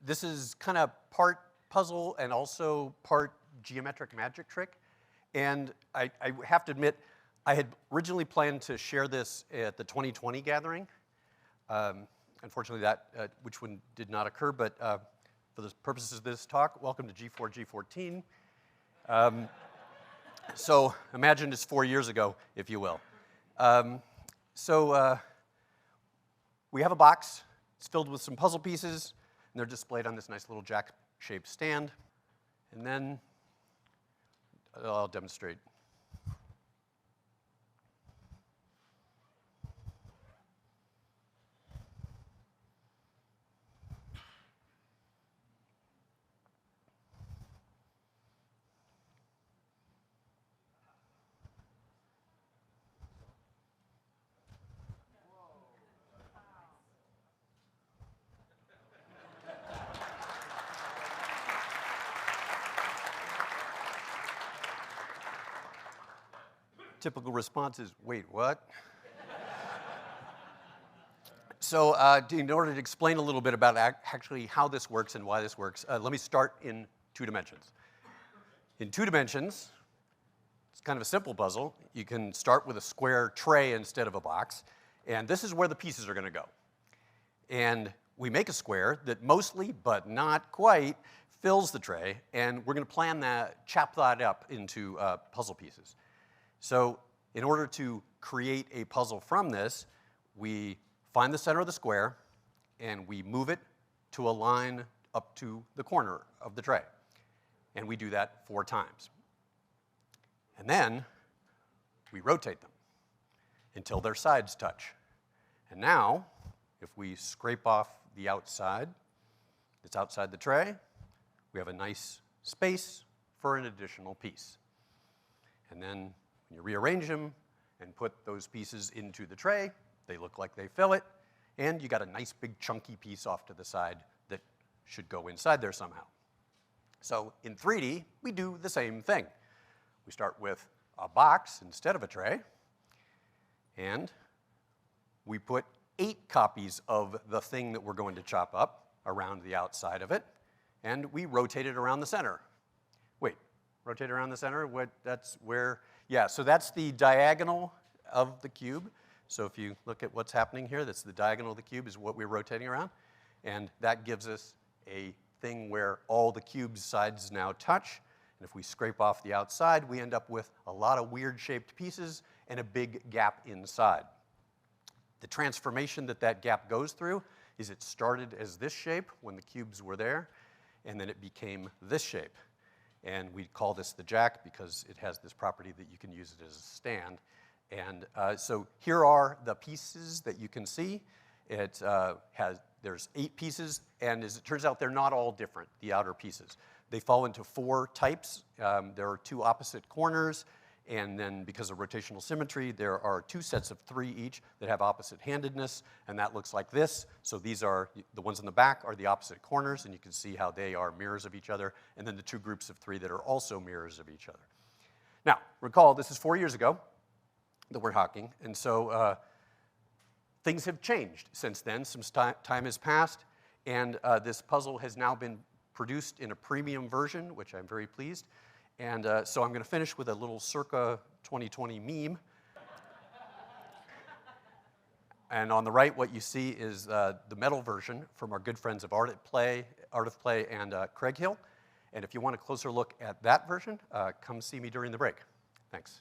This is kind of part puzzle and also part geometric magic trick. And I have to admit, I had originally planned to share this at the 2020 gathering. Unfortunately, which one did not occur, but for the purposes of this talk, welcome to G4G15. So imagine it's 4 years ago, if you will. We have a box. It's filled with some puzzle pieces, and they're displayed on this nice little jack-shaped stand. And then I'll demonstrate. Typical response is, wait, what? So in order to explain a little bit about actually how this works and why this works, let me start in 2 dimensions. In 2 dimensions, it's kind of a simple puzzle. You can start with a square tray instead of a box, and this is where the pieces are going to go. And we make a square that mostly, but not quite, fills the tray, and we're going to chop that up into puzzle pieces. So in order to create a puzzle from this, we find the center of the square, and we move it to a line up to the corner of the tray. And we do that 4 times. And then we rotate them until their sides touch. And now, if we scrape off the outside that's outside the tray, we have a nice space for an additional piece. And then when you rearrange them and put those pieces into the tray, they look like they fill it, and you got a nice big chunky piece off to the side that should go inside there somehow. So in 3D, we do the same thing. We start with a box instead of a tray, and we put 8 copies of the thing that we're going to chop up around the outside of it, and we rotate it around the center. Wait, rotate around the center? That's where? Yeah, so that's the diagonal of the cube. So if you look at what's happening here, that's the diagonal of the cube is what we're rotating around. And that gives us a thing where all the cube's sides now touch. And if we scrape off the outside, we end up with a lot of weird-shaped pieces and a big gap inside. The transformation that gap goes through is it started as this shape when the cubes were there, and then it became this shape. And we call this the jack because it has this property that you can use it as a stand. And so here are the pieces that you can see. There's 8 pieces, and as it turns out, they're not all different, the outer pieces. They fall into 4 types. There are 2 opposite corners, and then because of rotational symmetry, there are 2 sets of 3 each that have opposite handedness, and that looks like this. So these are, the ones in the back are the opposite corners, and you can see how they are mirrors of each other, and then the 2 groups of 3 that are also mirrors of each other. Now, recall, this is 4 years ago that we're talking, and so things have changed since then. Some time has passed, and this puzzle has now been produced in a premium version, which I'm very pleased. And so I'm going to finish with a little circa 2020 meme. And on the right, what you see is the metal version from our good friends of Art of Play and Craig Hill. And if you want a closer look at that version, come see me during the break. Thanks.